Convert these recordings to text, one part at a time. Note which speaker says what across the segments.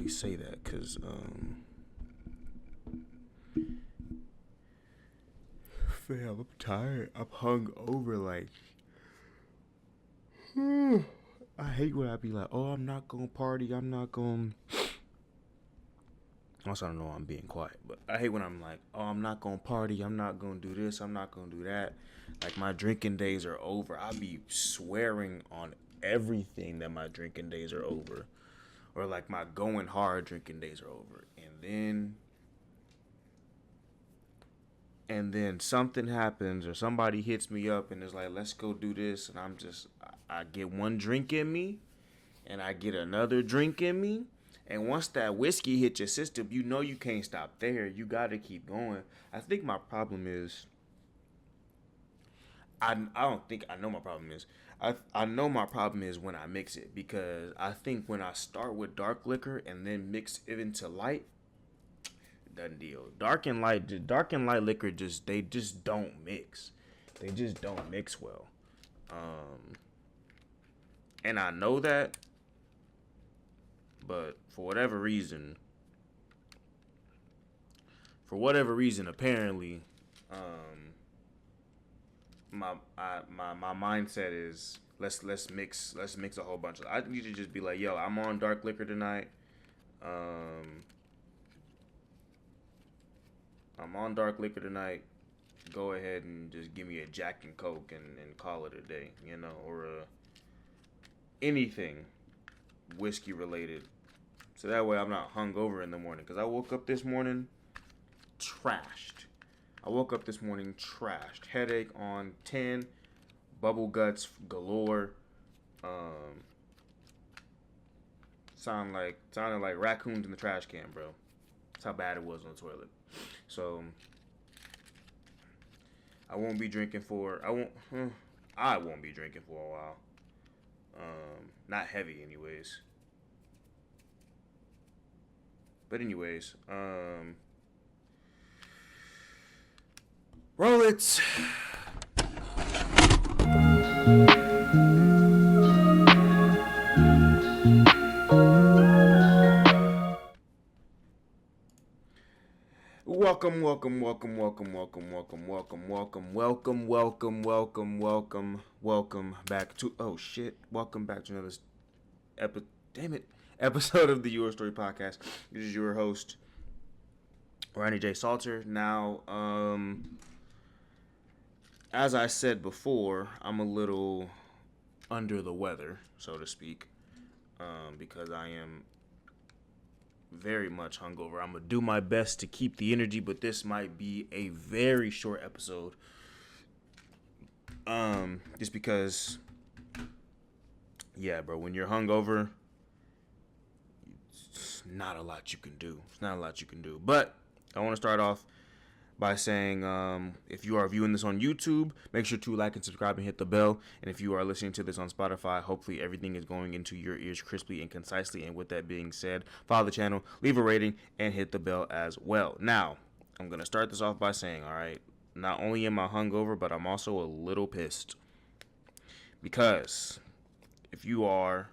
Speaker 1: really say that because fam, I'm tired. I'm hung over like. I hate when I be like, oh, I'm not gonna party. I'm not gonna. Also, I don't know I'm being quiet, but I hate when I'm like, oh, I'm not gonna party. I'm not gonna do this. I'm not gonna do that. Like my drinking days are over. I be swearing on everything that my drinking days are over, or like my going hard drinking days are over, and then something happens or somebody hits me up and is like, let's go do this, and I get one drink in me, and I get another drink in me. And once that whiskey hits your system, you know you can't stop there. You got to keep going. I think my problem is, I don't think I know my problem is. I know my problem is when I mix it, because I think when I start with dark liquor and then mix it into light, done deal. Dark and light liquor they just don't mix. They just don't mix well. And I know that, but for whatever reason, apparently, my mindset is let's mix a whole bunch of. I need to just be like, yo, I'm on dark liquor tonight. I'm on dark liquor tonight. Go ahead and just give me a Jack and Coke and call it a day, or anything whiskey related. So that way I'm not hungover in the morning. Because I woke up this morning trashed. Headache on 10. Bubble guts galore. Sounded like raccoons in the trash can, bro. That's how bad it was on the toilet. So I won't be drinking for I won't be drinking for a while. Not heavy anyways. But anyways, roll it. Welcome back to another episode of the Your Story Podcast. This is your host, Ronnie J. Salter. Now, as I said before, I'm a little under the weather, so to speak, because I am very much hungover. I'm gonna do my best to keep the energy, but this might be a very short episode. Just because, yeah, bro, when you're hungover, it's not a lot you can do. But I want to start off by saying, if you are viewing this on YouTube, make sure to like and subscribe and hit the bell. And if you are listening to this on Spotify, hopefully everything is going into your ears crisply and concisely. And with that being said, follow the channel, leave a rating, and hit the bell as well. Now, I'm going to start this off by saying, all right, not only am I hungover, but I'm also a little pissed. Because if you are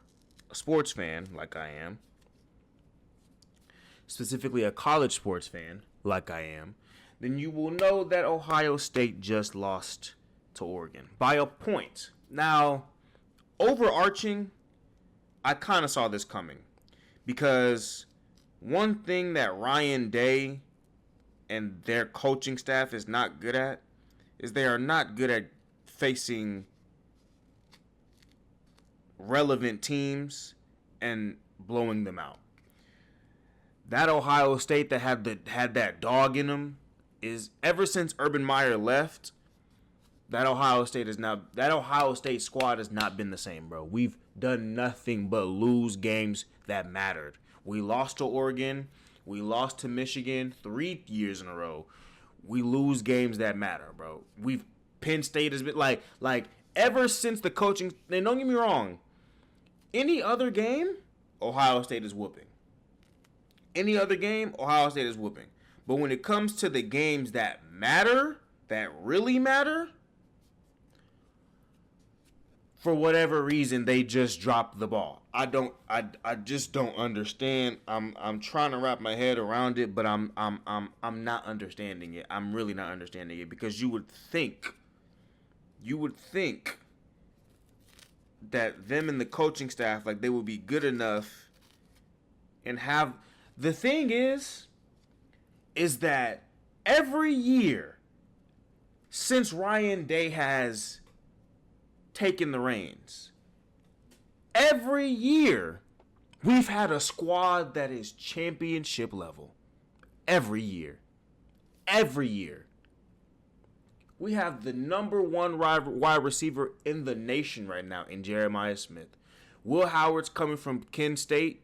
Speaker 1: a sports fan, like I am, specifically a college sports fan, like I am, then you will know that Ohio State just lost to Oregon by a point. Now, overarching, I kind of saw this coming, because one thing that Ryan Day and their coaching staff is not good at is they are not good at facing relevant teams and blowing them out. That Ohio State that had that dog in them is, ever since Urban Meyer left, that Ohio State squad has not been the same, bro. We've done nothing but lose games that mattered. We lost to Oregon, we lost to Michigan 3 years in a row. We lose games that matter, bro. Penn State has been like ever since the coaching. And don't get me wrong, any other game, Ohio State is whooping. Any other game, Ohio State is whooping. But when it comes to the games that matter, that really matter, for whatever reason, they just dropped the ball. I just don't understand. I'm trying to wrap my head around it, but I'm not understanding it. I'm really not understanding it, because you would think that them and the coaching staff, like, they would be good enough and have. The thing is that every year since Ryan Day has taken the reins, every year we've had a squad that is championship level. Every year. We have the number one wide receiver in the nation right now in Jeremiah Smith. Will Howard's coming from K-State.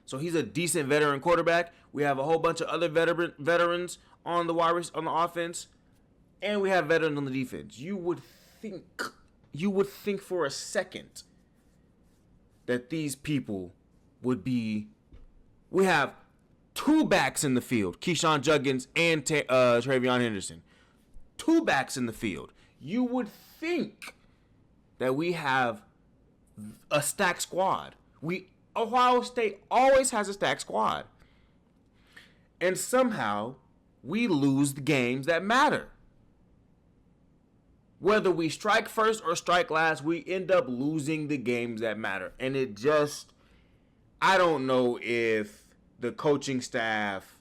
Speaker 1: So he's a decent veteran quarterback. We have a whole bunch of other veterans on the offense, and we have veterans on the defense. You would think for a second that these people would be. We have two backs in the field, Keyshawn Juggins and Travion Henderson. Two backs in the field. You would think that we have a stacked squad. Ohio State always has a stacked squad. And somehow we lose the games that matter. Whether we strike first or strike last, we end up losing the games that matter. And it just, I don't know if the coaching staff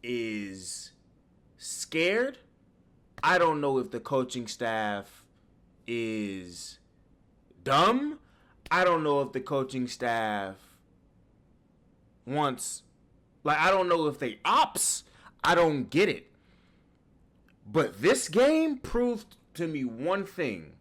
Speaker 1: is scared. I don't know if the coaching staff is dumb. I don't know if the coaching staff wants, I don't know if they ops. I don't get it. But this game proved to me one thing.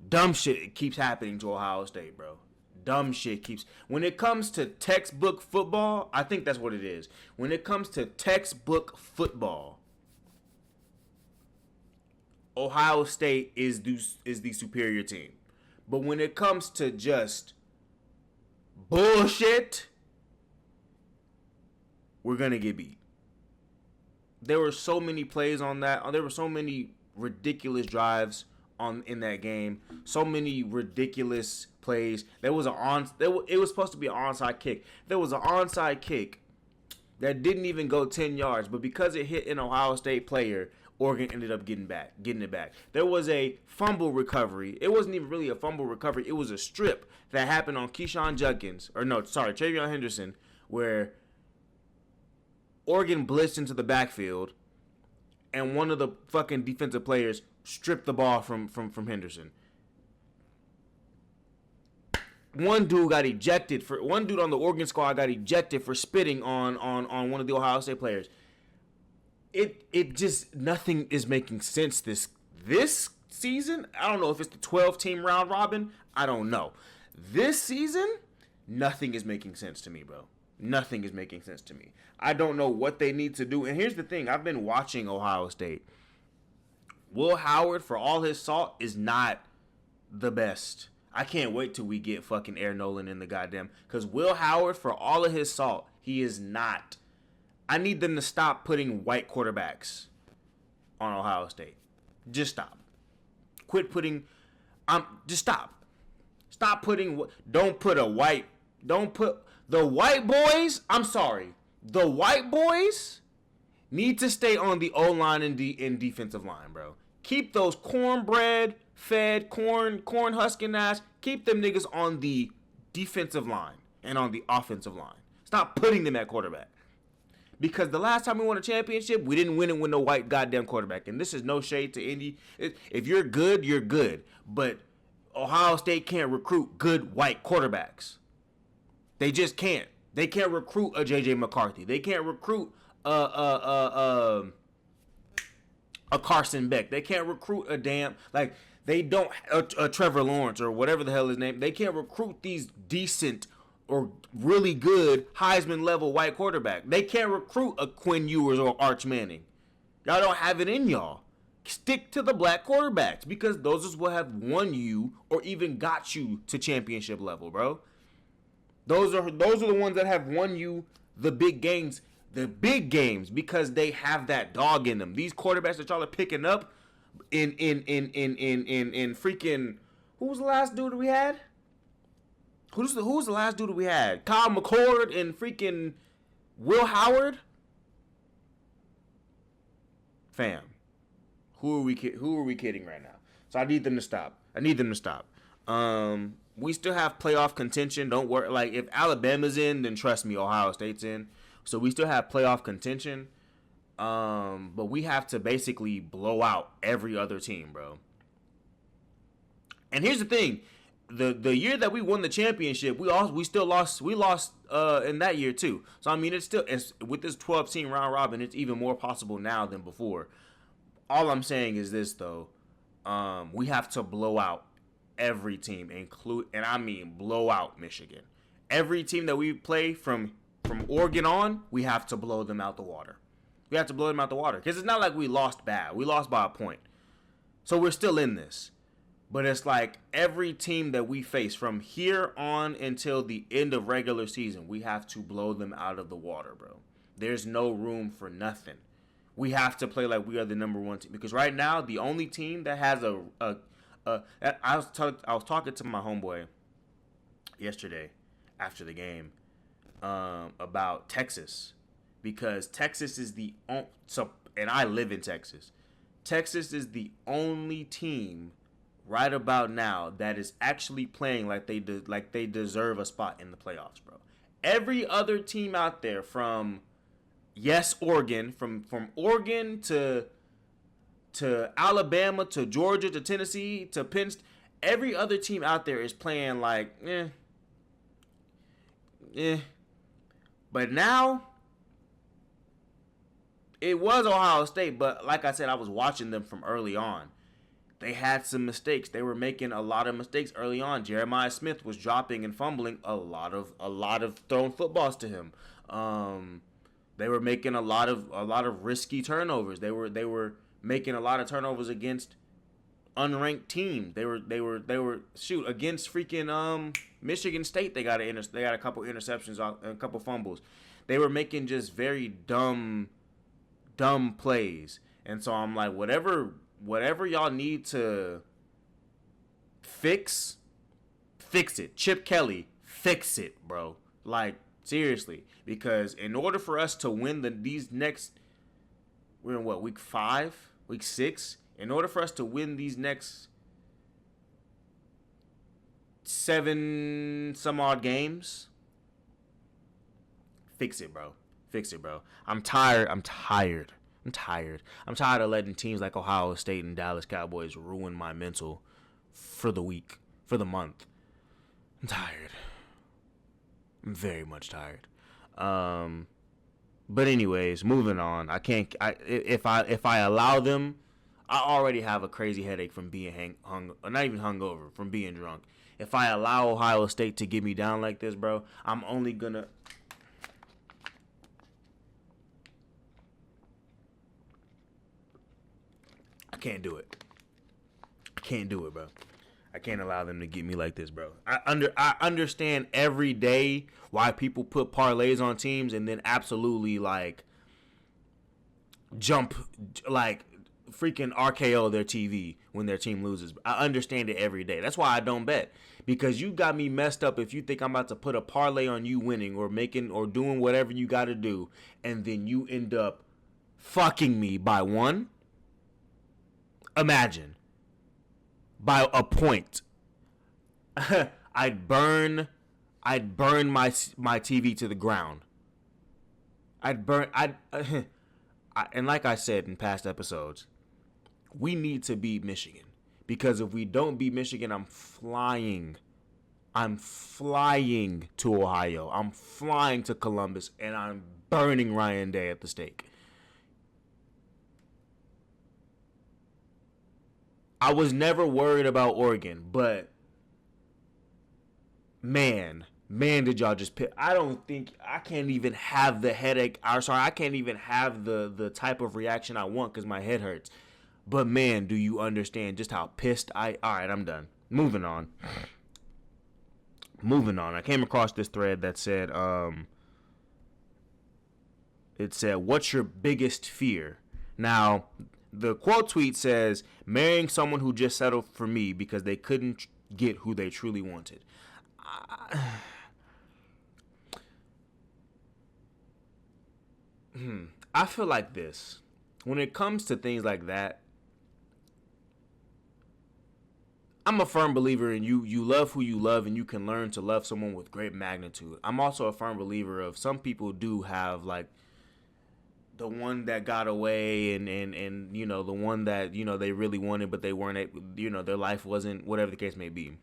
Speaker 1: Dumb shit keeps happening to Ohio State, bro. Dumb shit keeps. When it comes to textbook football, I think that's what it is. When it comes to textbook football, Ohio State is the superior team. But when it comes to just bullshit, we're going to get beat. There were so many plays on that. There were so many ridiculous drives in that game. So many ridiculous plays. It was supposed to be an onside kick. There was an onside kick that didn't even go 10 yards, but because it hit an Ohio State player, Oregon ended up getting it back. There was a fumble recovery. It wasn't even really a fumble recovery. It was a strip that happened on Travion Henderson, where Oregon blitzed into the backfield, and one of the fucking defensive players stripped the ball from Henderson. One dude on the Oregon squad got ejected for spitting on one of the Ohio State players. It just, nothing is making sense this season. I don't know if it's the 12-team round robin. I don't know. This season, nothing is making sense to me, bro. Nothing is making sense to me. I don't know what they need to do. And here's the thing. I've been watching Ohio State. Will Howard, for all his salt, is not the best. I can't wait till we get fucking Air Nolan in the goddamn. Because Will Howard, for all of his salt, he is not. I need them to stop putting white quarterbacks on Ohio State. Just stop. Quit putting. Just stop. Stop putting. Don't put the white boys. I'm sorry. The white boys need to stay on the O-line and defensive line, bro. Keep those cornbread fed, corn husking ass. Keep them niggas on the defensive line and on the offensive line. Stop putting them at quarterback. Because the last time we won a championship, we didn't win it with no white goddamn quarterback. And this is no shade to Indy. If you're good, you're good. But Ohio State can't recruit good white quarterbacks. They just can't. They can't recruit a J.J. McCarthy. They can't recruit a Carson Beck. They can't recruit a Trevor Lawrence or whatever the hell his name. They can't recruit these decent or really good Heisman level white quarterback. They can't recruit a Quinn Ewers or Arch Manning. Y'all don't have it in y'all. Stick to the black quarterbacks, because those is what have won you or even got you to championship level, bro. Those are the ones that have won you the big games. the big games because they have that dog in them. These quarterbacks that y'all are picking up in freaking, who was the last dude that we had? Who's the last dude that we had? Kyle McCord and freaking Will Howard. Fam, who are we kidding right now? So I need them to stop. We still have playoff contention. Don't worry. Like, if Alabama's in, then trust me, Ohio State's in. So we still have playoff contention. But we have to basically blow out every other team, bro. And here's the thing. The year that we won the championship, we lost in that year too. So I mean, it's with this 12-team round robin, it's even more possible now than before. All I'm saying is this though, we have to blow out every team, and I mean blow out Michigan. Every team that we play from Oregon on, we have to blow them out the water. We have to blow them out the water because it's not like we lost bad. We lost by a point, so we're still in this. But it's like every team that we face from here on until the end of regular season, we have to blow them out of the water, bro. There's no room for nothing. We have to play like we are the number one team. Because right now, the only team that has I was talking to my homeboy yesterday after the game about Texas. Because Texas is and I live in Texas. Texas is the only team right about now that is actually playing like they deserve a spot in the playoffs, bro. Every other team out there from Oregon, from Oregon to Alabama to Georgia to Tennessee to Penn State, every other team out there is playing like But now it was Ohio State, but like I said, I was watching them from early on. They had some mistakes. They were making a lot of mistakes early on. Jeremiah Smith was dropping and fumbling a lot of thrown footballs to him. They were making a lot of risky turnovers. They were making a lot of turnovers against unranked teams. They were against freaking Michigan State. They got a couple interceptions, a couple fumbles. They were making just very dumb plays. And so I'm like, whatever y'all need to fix it. Chip Kelly, fix it, bro. Like, seriously. Because in order for us to win these next, we're in what, week 5? Week 6? In order for us to win these next 7 some odd games, fix it, bro. I'm tired of letting teams like Ohio State and Dallas Cowboys ruin my mental for the week, for the month. I'm tired. I'm very much tired. But anyways, moving on. If I allow them, I already have a crazy headache from being not even hungover, from being drunk. If I allow Ohio State to get me down like this, bro, I'm only gonna. I can't do it, bro. I can't allow them to get me like this, bro. I understand every day why people put parlays on teams and then absolutely like jump, like freaking RKO their TV when their team loses. I understand it every day. That's why I don't bet, because you got me messed up if you think I'm about to put a parlay on you winning or making or doing whatever you got to do, and then you end up fucking me by one. Imagine. By a point. I'd burn my TV to the ground. And like I said in past episodes, we need to beat Michigan, because if we don't beat Michigan, I'm flying to Ohio. I'm flying to Columbus, and I'm burning Ryan Day at the stake. I was never worried about Oregon, but man, did y'all just pick. I can't even have the headache. I can't even have the type of reaction I want because my head hurts. But man, do you understand just how pissed all right, I'm done. Moving on. I came across this thread that said, It said, "What's your biggest fear?" Now, the quote tweet says, "Marrying someone who just settled for me because they couldn't get who they truly wanted." I feel like this. When it comes to things like that, I'm a firm believer in you love who you love and you can learn to love someone with great magnitude. I'm also a firm believer of some people do have like the one that got away and you know the one that you know they really wanted but they weren't able, you know, their life wasn't, whatever the case may be.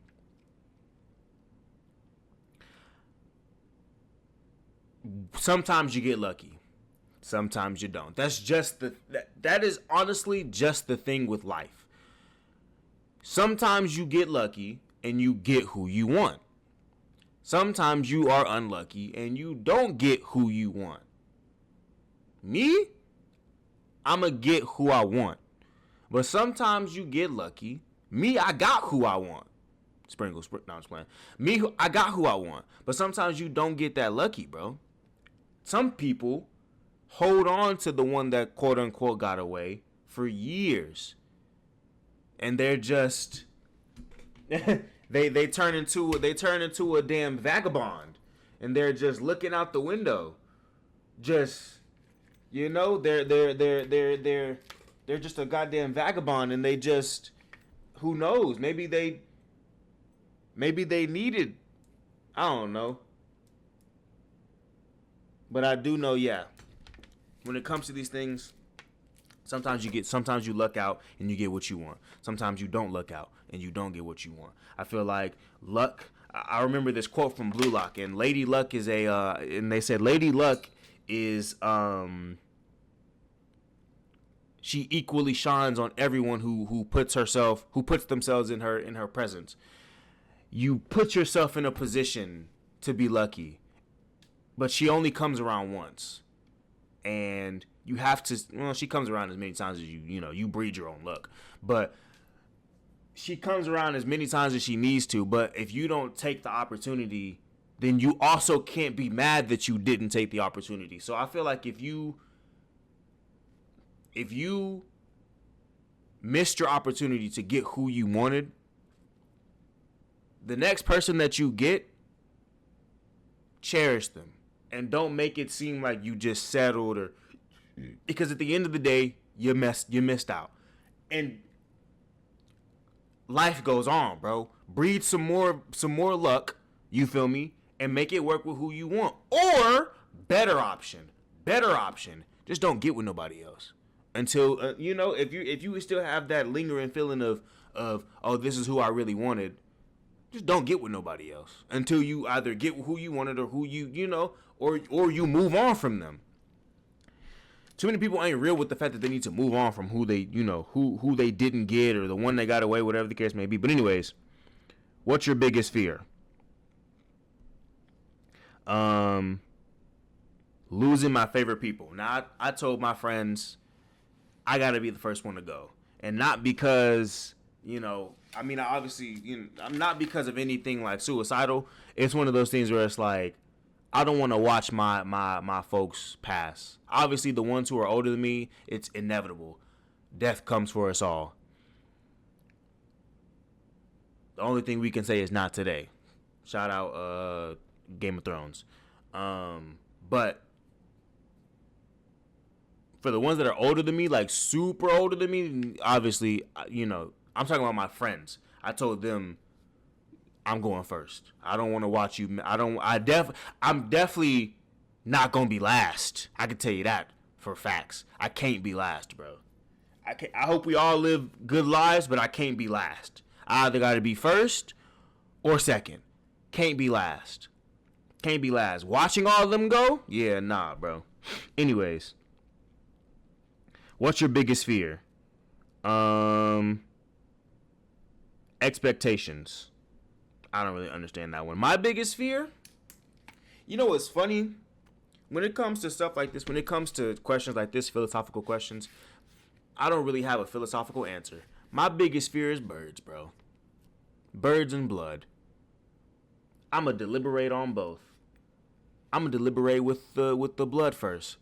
Speaker 1: Sometimes you get lucky. Sometimes you don't. That's just that is honestly just the thing with life. Sometimes you get lucky and you get who you want. Sometimes you are unlucky and you don't get who you want. Me, I'ma get who I want. But sometimes you get lucky. Me, I got who I want. Sprinkle. No, I'm just playing. Me, I got who I want. But sometimes you don't get that lucky, bro. Some people hold on to the one that quote unquote got away for years. And they're just they turn into a damn vagabond. And they're just looking out the window. Just, you know, they're just a goddamn vagabond, and they just, who knows, maybe they needed, I don't know. But I do know, yeah, when it comes to these things, sometimes you luck out and you get what you want. Sometimes you don't luck out and you don't get what you want. I feel like luck, I remember this quote from Blue Lock, and Lady Luck is and they said Lady Luck is, she equally shines on everyone who puts themselves in her presence. You put yourself in a position to be lucky, but she only comes around once, and you have to. Well, she comes around as many times as you breed your own luck, but she comes around as many times as she needs to. But if you don't take the opportunity, then you also can't be mad that you didn't take the opportunity. So I feel like if you missed your opportunity to get who you wanted, the next person that you get, cherish them. And don't make it seem like you just settled, or because at the end of the day, you missed out. And life goes on, bro. Breed some more luck, you feel me? And make it work with who you want. Or better option. Just don't get with nobody else. Until if you still have that lingering feeling of oh, this is who I really wanted, just don't get with nobody else until you either get who you wanted or who or you move on from them. Too many people ain't real with the fact that they need to move on from who they who they didn't get, or the one they got away, whatever the case may be. But anyways, what's your biggest fear? Losing my favorite people. Now I told my friends I gotta be the first one to go, and not because I'm not because of anything like suicidal. It's one of those things where it's like, I don't want to watch my folks pass. Obviously, the ones who are older than me, it's inevitable. Death comes for us all. The only thing we can say is not today. Shout out Game of Thrones. But for the ones that are older than me, like super older than me, obviously, I'm talking about my friends. I told them I'm going first. I don't want to watch you. I'm definitely not going to be last. I can tell you that for facts. I can't be last, bro. I hope we all live good lives, but I can't be last. I either got to be first or second. Can't be last. Watching all of them go? Yeah, nah, bro. Anyways, what's your biggest fear? Expectations. I don't really understand that one. My biggest fear? You know what's funny? When it comes to stuff like this, when it comes to questions like this, philosophical questions, I don't really have a philosophical answer. My biggest fear is birds, bro. Birds and blood. I'm going to deliberate on both. I'm going to deliberate with the blood first.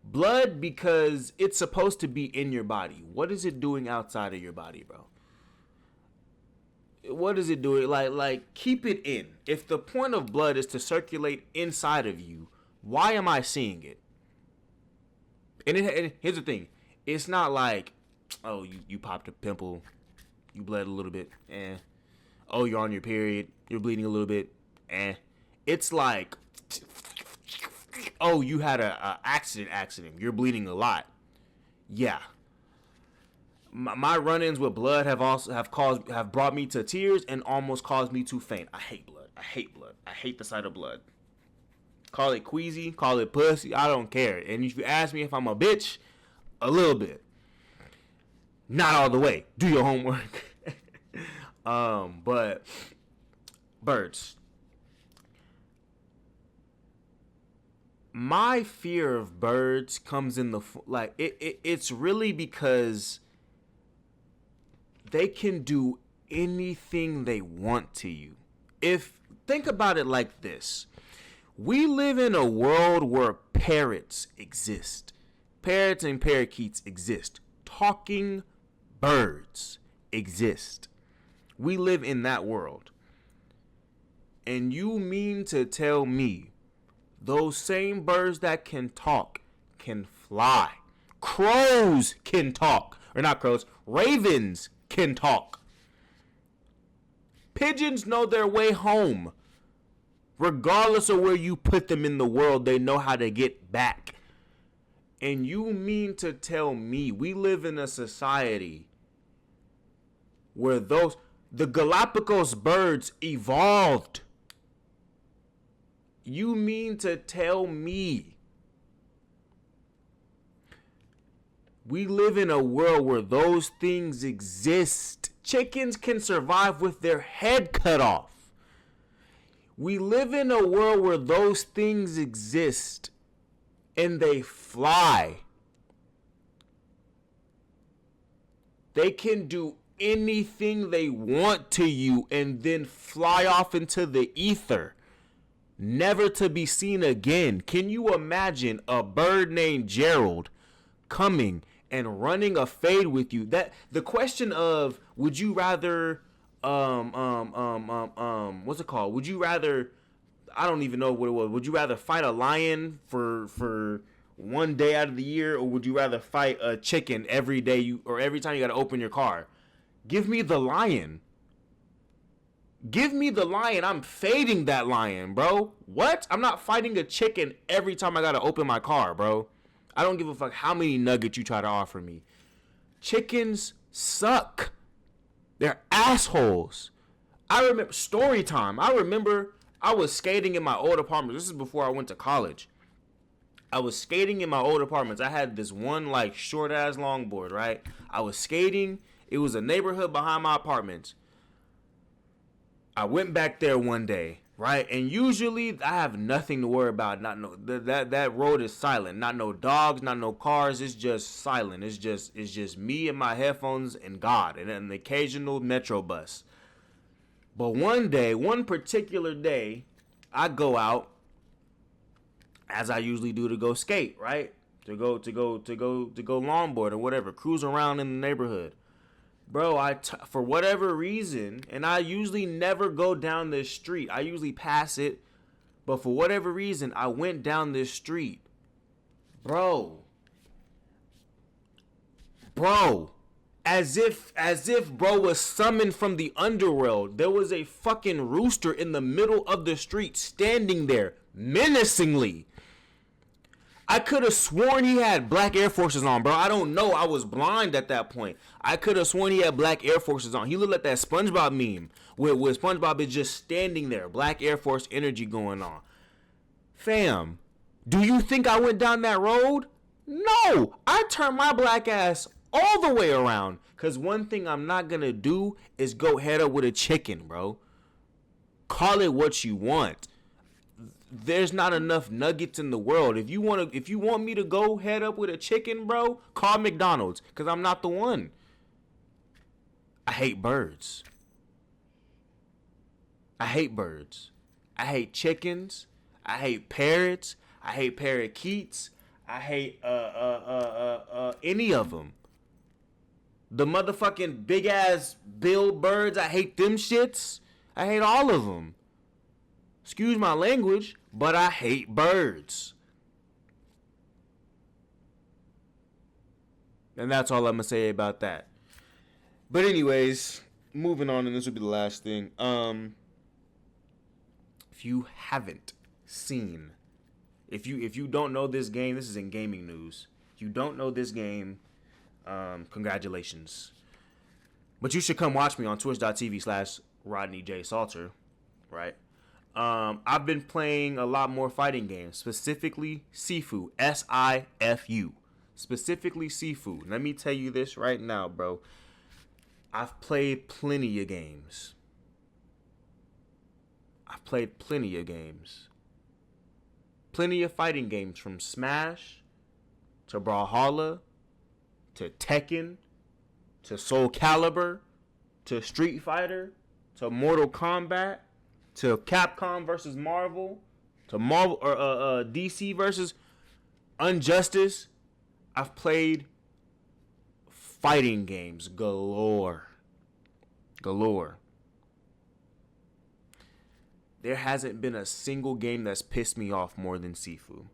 Speaker 1: Blood, because it's supposed to be in your body. What is it doing outside of your body, bro? What is it doing? Like keep it in. If the point of blood is to circulate inside of you, why am I seeing it? And here's the thing. It's not like, oh, you popped a pimple, you bled a little bit, oh, you're on your period, you're bleeding a little bit, It's like, oh, you had a accident, you're bleeding a lot. Yeah. My run-ins with blood have brought me to tears and almost caused me to faint. I hate blood. I hate the sight of blood. Call it queasy, call it pussy, I don't care. And if you ask me if I'm a bitch, a little bit. Not all the way. Do your homework. But birds. My fear of birds comes in it's really because they can do anything they want to you. Think about it like this. We live in a world where parrots exist. Parrots and parakeets exist. Talking birds exist. We live in that world. And you mean to tell me those same birds that can talk can fly? Crows can talk. Or not crows. Ravens can talk. Pigeons know their way home. Regardless of where you put them in the world, they know how to get back. And you mean to tell me we live in a society where the Galapagos birds evolved? You mean to tell me we live in a world where those things exist? Chickens can survive with their head cut off. We live in a world where those things exist and they fly. They can do anything they want to you and then fly off into the ether, never to be seen again. Can you imagine a bird named Gerald coming and running a fade with you? That the question of would you rather what's it called? Would you rather, I don't even know what it was. Would you rather fight a lion for one day out of the year, or would you rather fight a chicken every day or every time you got to open your car? Give me the lion. Give me the lion. I'm fading that lion, bro. What? I'm not fighting a chicken every time I got to open my car, bro. I don't give a fuck how many nuggets you try to offer me. Chickens suck. They're assholes. I remember story time. I remember I was skating in my old apartment. This is before I went to college. I was skating in my old apartments. I had this one like short ass longboard, right? I was skating. It was a neighborhood behind my apartment. I went back there one day, right? And usually I have nothing to worry about. That road is silent. Not no dogs, not no cars. It's just silent. It's just me and my headphones and God and an occasional metro bus. But one particular day, I go out as I usually do to go skate, right? To go longboard or whatever, cruise around in the neighborhood. Bro, for whatever reason, and I usually never go down this street. I usually pass it, but for whatever reason, I went down this street. Bro, as if bro was summoned from the underworld. There was a fucking rooster in the middle of the street standing there menacingly. I could have sworn he had black Air Forces on, bro. I don't know. I was blind at that point. I could have sworn he had black Air Forces on. He looked like that SpongeBob meme where SpongeBob is just standing there. Black Air Force energy going on. Fam, do you think I went down that road? No. I turned my black ass all the way around. Because one thing I'm not going to do is go head up with a chicken, bro. Call it what you want. There's not enough nuggets in the world. If you want me to go head up with a chicken, bro, call McDonald's, because I'm not the one. I hate birds. I hate birds. I hate chickens. I hate parrots. I hate parakeets. I hate any of them. The motherfucking big ass bill birds, I hate them shits. I hate all of them. Excuse my language, but I hate birds. And that's all I'm gonna say about that. But anyways, moving on, and this will be the last thing. If you haven't seen, if you don't know this game, this is in gaming news. If you don't know this game, congratulations. But you should come watch me on twitch.tv/Rodney J. Salter, right? I've been playing a lot more fighting games, specifically Sifu, Sifu. Specifically Sifu. Let me tell you this right now, bro. I've played plenty of games. Plenty of fighting games, from Smash to Brawlhalla to Tekken to Soul Calibur to Street Fighter to Mortal Kombat to Capcom versus Marvel to Marvel or DC versus Injustice. I've played fighting games galore. There hasn't been a single game that's pissed me off more than Sifu.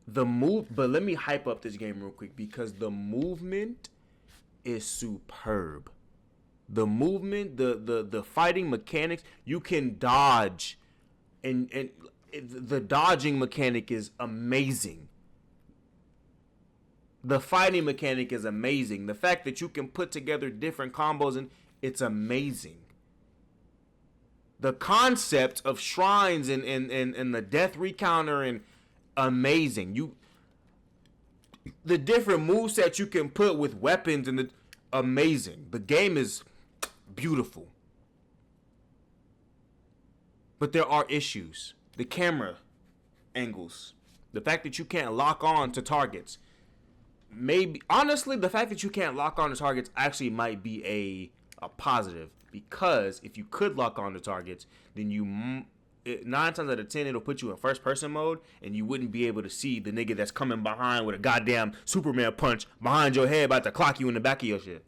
Speaker 1: But let me hype up this game real quick, because the movement is superb. The movement, the fighting mechanics, you can dodge, and the dodging mechanic is amazing. The fighting mechanic is amazing. The fact that you can put together different combos, and it's amazing. The concept of shrines and the death recounter, and amazing. The different movesets you can put with weapons, and amazing. The game is beautiful. But there are issues. The camera angles. The fact that you can't lock on to targets. Honestly, the fact that you can't lock on to targets actually might be a positive, because if you could lock on to targets, then 9 times out of 10 it'll put you in first person mode, and you wouldn't be able to see the nigga that's coming behind with a goddamn Superman punch behind your head, about to clock you in the back of your shit.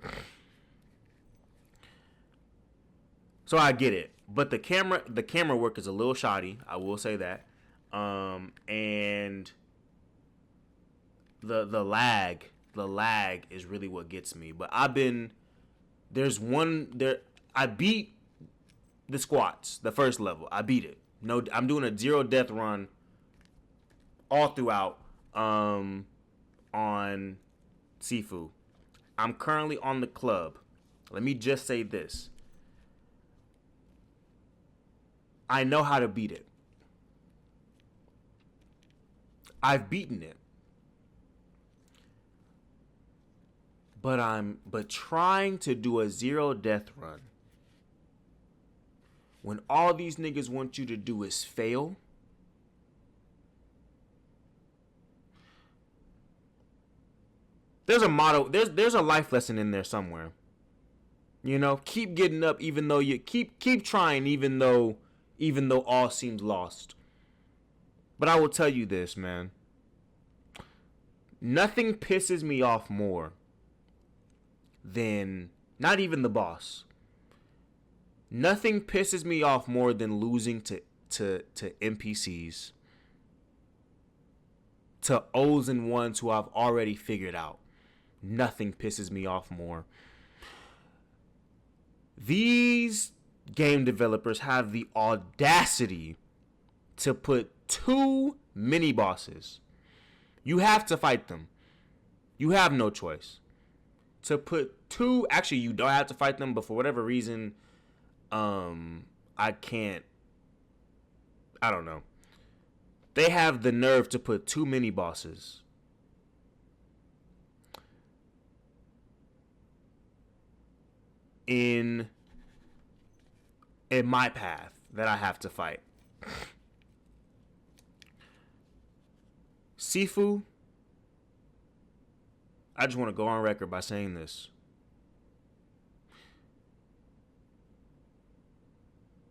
Speaker 1: So I get it, but the camera work is a little shoddy, I will say that. And the lag is really what gets me. But I beat the squats, the first level. I beat it. No, I'm doing a 0 death run all throughout on Sifu. I'm currently on the club. Let me just say this. I know how to beat it. I've beaten it. But trying to do a 0 death run when all these niggas want you to do is fail, there's a motto, there's a life lesson in there somewhere. You know, keep getting up, even though you keep trying, even though all seems lost. But I will tell you this, man. Nothing pisses me off more than, not even the boss. Nothing pisses me off more than losing to NPCs, to O's and ones who I've already figured out. Nothing pisses me off more. These game developers have the audacity to put 2 mini bosses. You have to fight them. You have no choice. To put 2, actually you don't have to fight them, but for whatever reason, I don't know. They have the nerve to put 2 mini bosses in my path that I have to fight. Sifu, I just want to go on record by saying this.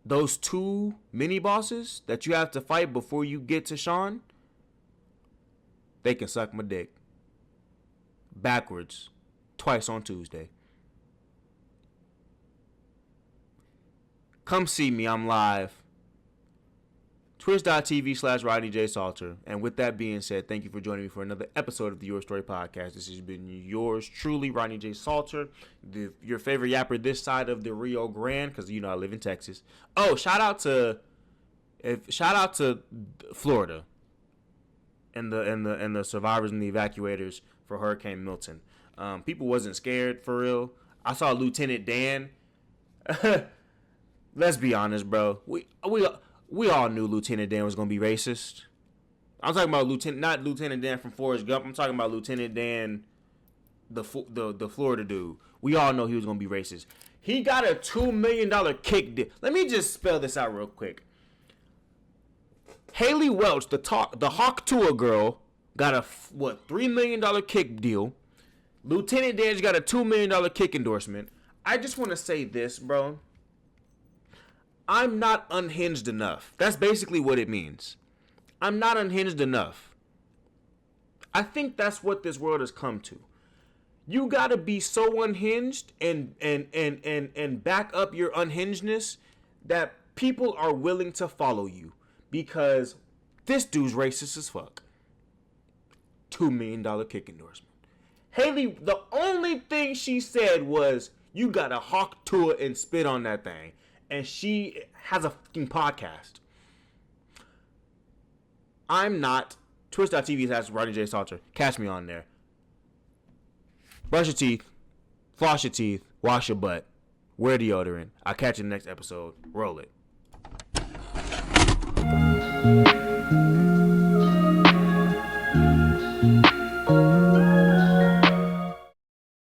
Speaker 1: those two mini bosses that you have to fight before you get to Sean, they can suck my dick. Backwards. Twice on Tuesday. Come see me. I'm live. Twitch.tv/Rodney J. Salter. And with that being said, thank you for joining me for another episode of the Your Story Podcast. This has been yours truly, Rodney J. Salter, your favorite yapper this side of the Rio Grande, because you know I live in Texas. Oh, shout out to Florida and the survivors and the evacuators for Hurricane Milton. People wasn't scared for real. I saw Lieutenant Dan. Let's be honest, bro. We all knew Lieutenant Dan was gonna be racist. I'm talking about not Lieutenant Dan from Forrest Gump. I'm talking about Lieutenant Dan, the Florida dude. We all know he was gonna be racist. He got a $2 million kick deal. Let me just spell this out real quick. Haley Welch, the Hawk Tua girl, got a $3 million kick deal. Lieutenant Dan's got a $2 million kick endorsement. I just want to say this, bro. I'm not unhinged enough. That's basically what it means. I'm not unhinged enough. I think that's what this world has come to. You gotta be so unhinged and back up your unhingedness that people are willing to follow you because this dude's racist as fuck. $2 million kick endorsement. Haley, the only thing she said was, you gotta hawk to it and spit on that thing. And she has a fucking podcast. I'm not. Twitch.tv has Rodney J. Salter. Catch me on there. Brush your teeth. Floss your teeth. Wash your butt. Wear deodorant. I'll catch you in the next episode. Roll it.